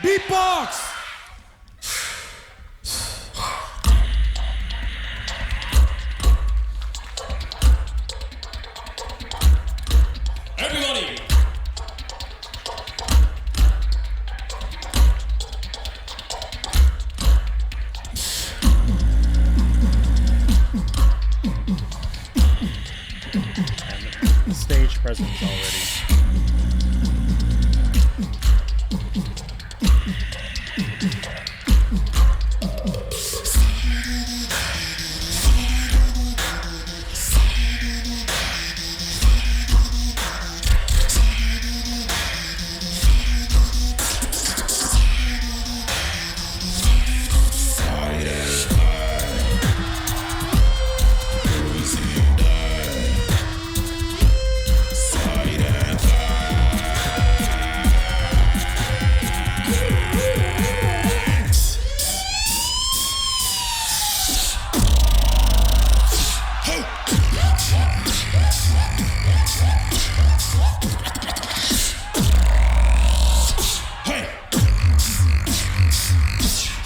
Beatbox! Everybody! And stage presence already.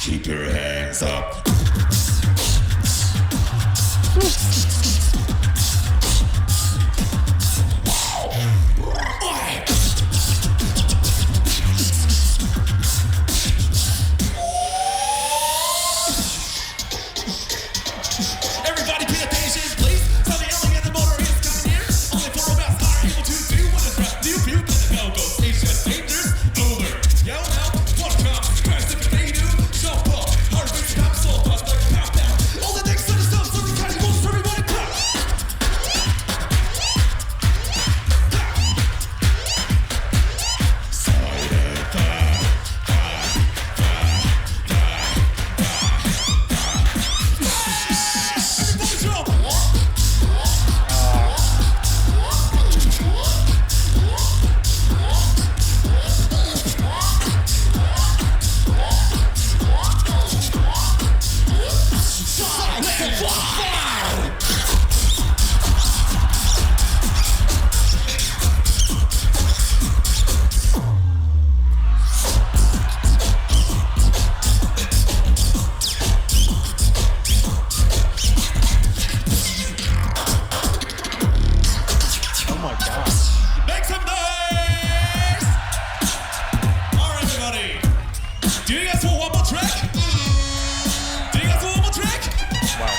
Keep your hands up. Everybody pay attention, please. Tell the alien motor is coming here. Only four of us are able to do what is right. New view, better go. Station dangerous. Over. Yo, now, what comes? First, if they do, jump up. Hard beats, come slow. Bust like a pound. All the next set of stuff, SARUKANI goes for everybody. Clap. Everybody jump. Oh my gosh. Make some noise! Alright, everybody. Do you guys want one more track? Do you guys want one more track? Wow.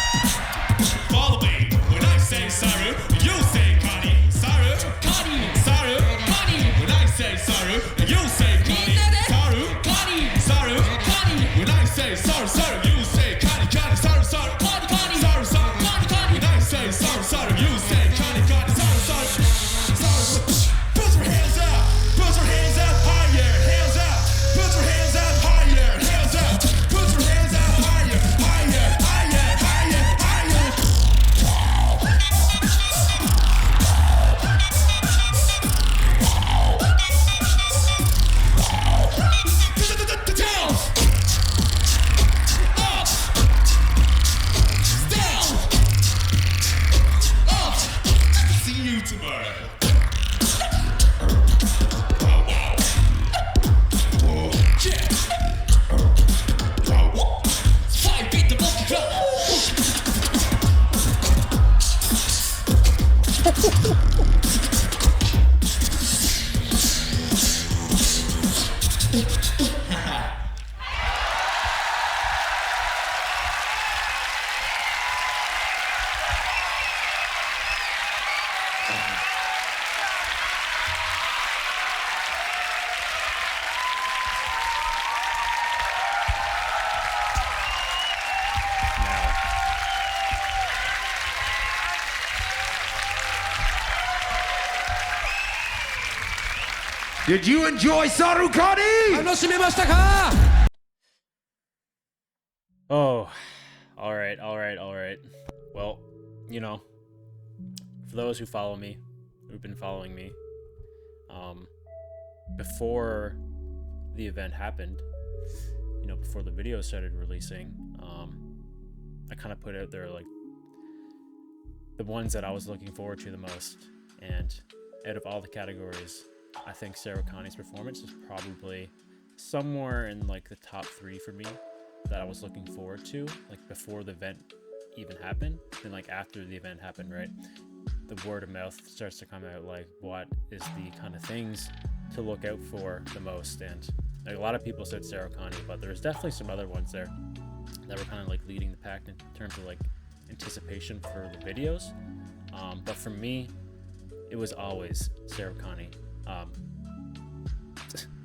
Follow me. When I say Saru, you say Kani. Saru, Kani. Saru, Kani. When I say Saru, you say Kani. Saru, Kani. Saru, Kani. When I say Saru, Saru, you say Kani. Kani, Saru, Saru. Kani, Kani. Saru, Saru. Kani, Kani. When I say Saru, Saru, you say Kani. Kani, Saru, Saru. Saru. Put your hands up. Put your hands up higher. Hands up. Put your hands up higher. Hands up. Put your hands up higher. Higher. Higher. Higher. Higher. Down. Up. Down. Up. See you tomorrow. Yeah. Five beat the monkey drum. Now. Did you enjoy Sarukani? 楽しめましたか? Oh, all right. Well, you know, for those who follow me, who've been following me, before the event happened, you know, before the video started releasing, I kind of put out there like the ones that I was looking forward to the most, and out of all the categories, I think SARUKANI's performance is probably somewhere in like the top 3 for me that I was looking forward to, like before the event even happened. Then like after the event happened, right, the word of mouth starts to come out, like what is the kind of things to look out for the most. And like, a lot of people said SARUKANI, but there's definitely some other ones there that were kind of like leading the pack in terms of like anticipation for the videos. But for me, it was always SARUKANI.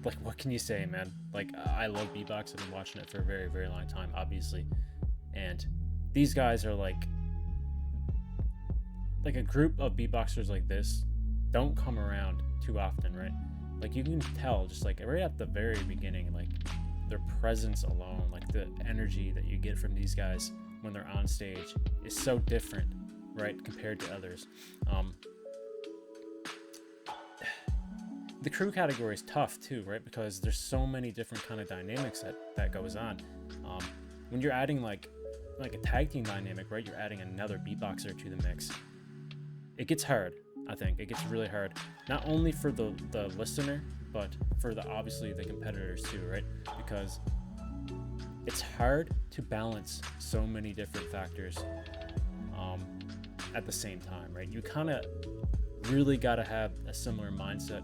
Like, what can you say, man? Like, I love beatbox. I've been watching it for a very, very long time, obviously. And these guys are like a group of beatboxers like this don't come around too often, right? Like, you can tell just like right at the very beginning, like their presence alone, like the energy that you get from these guys when they're on stage is so different, right, compared to others. The crew category is tough too, right? Because there's so many different kind of dynamics that goes on. When you're adding like a tag team dynamic, right? You're adding another beatboxer to the mix. It gets hard. I think it gets really hard, not only for the listener, but for obviously the competitors too, right? Because it's hard to balance so many different factors at the same time, right? You kind of really got to have a similar mindset.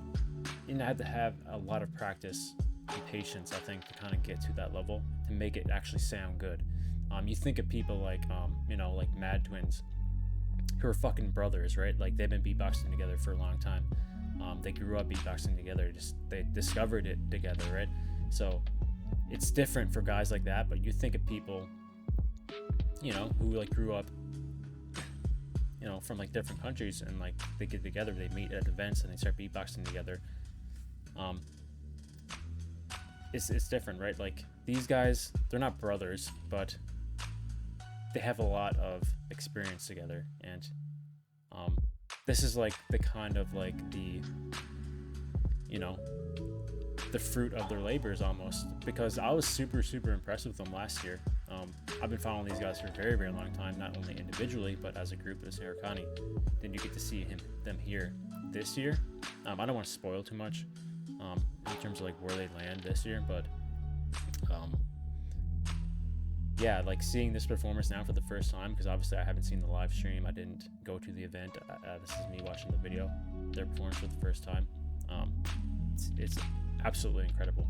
You had to have a lot of practice and patience, I think, to kind of get to that level to make it actually sound good. You think of people like like Mad Twins, who are fucking brothers, right? Like, they've been beatboxing together for a long time. They grew up beatboxing together, they discovered it together, right? So it's different for guys like that. But you think of people, who like grew up, from like different countries, and like they get together, they meet at events and they start beatboxing together. It's different, right? Like, these guys, they're not brothers, but they have a lot of experience together. And this is like the kind of like the fruit of their labors almost, because I was super impressed with them last year. I've been following these guys for a very, very long time, not only individually but as a group as SARUKANI. Then you get to see them here this year. I don't want to spoil too much in terms of like where they land this year, but yeah, like seeing this performance now for the first time, because obviously I haven't seen the live stream, I didn't go to the event, this is me watching the video, their performance for the first time. It's absolutely incredible,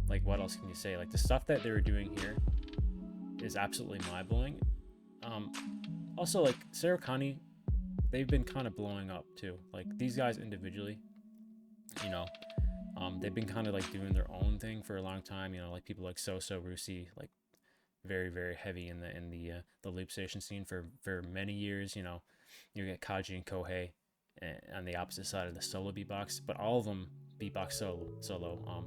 like, what else can you say? Like, the stuff that they were doing here is absolutely mind-blowing. Also, like, SARUKANI, they've been kind of blowing up too. Like, these guys individually, they've been kind of like doing their own thing for a long time. Like people like Soso, Rusi, like very, very heavy in the loop station scene for many years. You get Kaji and Kohei on the opposite side of the solo beatbox, but all of them beatbox solo.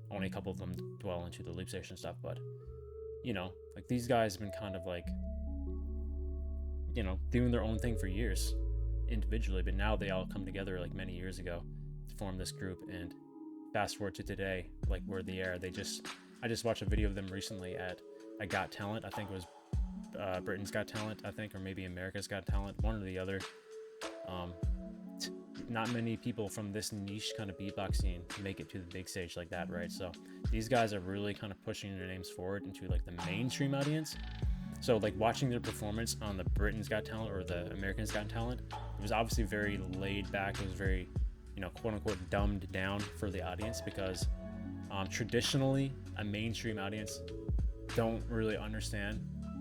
Only a couple of them dwell into the loop station stuff, but like, these guys have been kind of like doing their own thing for years individually, but now they all come together like many years ago to form this group. And fast forward to today, like, where they are, I just watched a video of them recently at Got Talent. I think it was Britain's Got Talent, I think, or maybe America's Got Talent, one or the other. Not many people from this niche kind of beatbox scene make it to the big stage like that, right? So these guys are really kind of pushing their names forward into like the mainstream audience. So like, watching their performance on the Britain's Got Talent or the American's Got Talent, it was obviously very laid back. It was very, quote unquote, dumbed down for the audience, because traditionally a mainstream audience don't really understand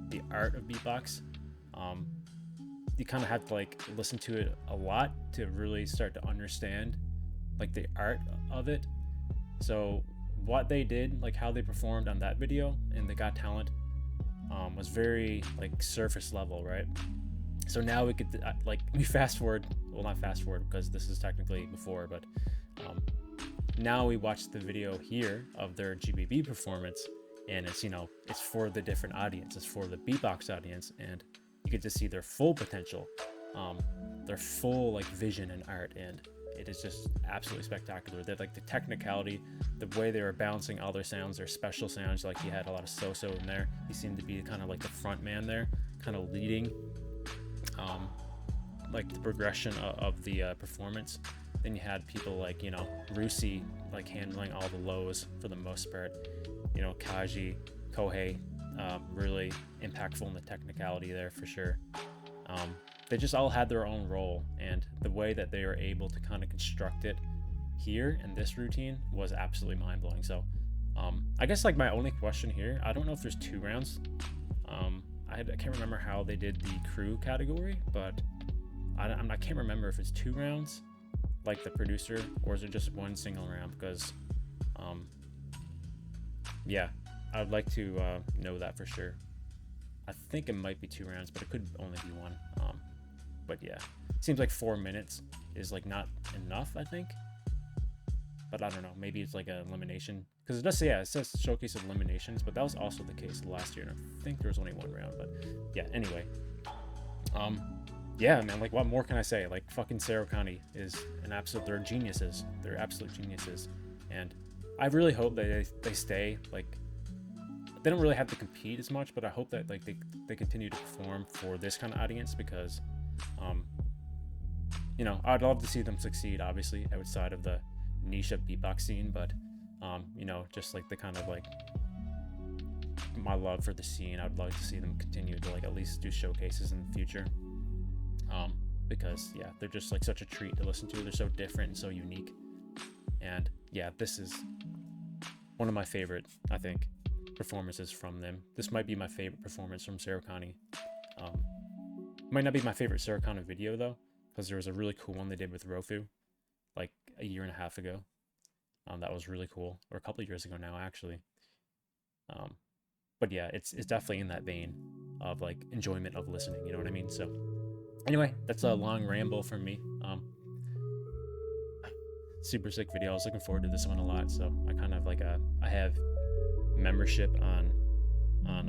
the art of beatbox. You kind of have to like listen to it a lot to really start to understand like the art of it. So what they did, like how they performed on that video in the Got Talent, was very like surface level, right? So now we could we fast forward, well, not fast forward because this is technically before, but now we watch the video here of their GBB performance, and it's it's for the different audience, it's for the beatbox audience, and you get to see their full potential, their full like vision and art, and it is just absolutely spectacular. They're like the technicality, the way they were balancing all their sounds, their special sounds. Like, you had a lot of Soso in there. He seemed to be kind of like the front man there, kind of leading like the progression of the performance. Then you had people like, you know, Rusi, like handling all the lows for the most part. You know, Kaji, Kohei, really impactful in the technicality there for sure. They just all had their own role, and the way that they were able to kind of construct it here in this routine was absolutely mind-blowing. So I guess like my only question here, I don't know if there's 2 rounds. I can't remember how they did the crew category, but I can't remember if it's 2 rounds like the producer, or is it just 1 single round, because yeah, I would like to know that for sure. I think it might be 2 rounds, but it could only be 1. But yeah, seems like 4 minutes is like not enough, I think. But I don't know, maybe it's like an elimination, because it does say, yeah, it says showcase of eliminations, but that was also the case last year, and I think there was only 1 round. But yeah, anyway, yeah, man, like what more can I say? Like fucking SARUKANI is an absolute, they're geniuses. They're absolute geniuses, and I really hope that they stay. Like, they don't really have to compete as much, but I hope that like they continue to perform for this kind of audience, because you know, I'd love to see them succeed, obviously outside of the niche of beatbox scene, but you know, just like the kind of like my love for the scene, I'd like to see them continue to like at least do showcases in the future, because yeah, they're just like such a treat to listen to. They're so different and so unique, and yeah, this is one of my favorite, I think, performances from them. This might be my favorite performance from SARUKANI. Might not be my favorite SARUKANI video though, because there was a really cool one they did with Rofu like a year and a half ago. That was really cool, or a couple of years ago now actually. But yeah, it's definitely in that vein of like enjoyment of listening, you know what I mean? So anyway, that's a long ramble from me. Super sick video. I was looking forward to this one a lot, so I kind of like I have membership on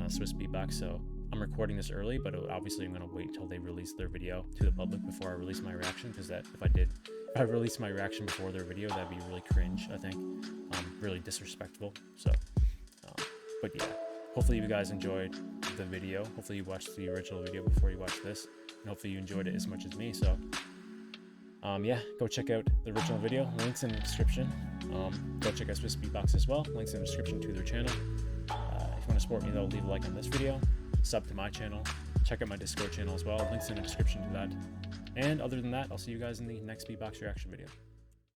Swiss Beatbox, so I'm recording this early, but obviously I'm gonna wait till they release their video to the public before I release my reaction, because that if I released my reaction before their video, that'd be really cringe, I think. Really disrespectful. So but yeah, hopefully you guys enjoyed the video. Hopefully you watched the original video before you watched this, and hopefully you enjoyed it as much as me. So yeah, go check out the original video, links in the description. Go check out Swiss Beatbox as well, links in the description to their channel. If you want to support me though, leave a like on this video, sub to my channel, check out my Discord channel as well, links in the description to that. And other than that, I'll see you guys in the next Beatbox reaction video.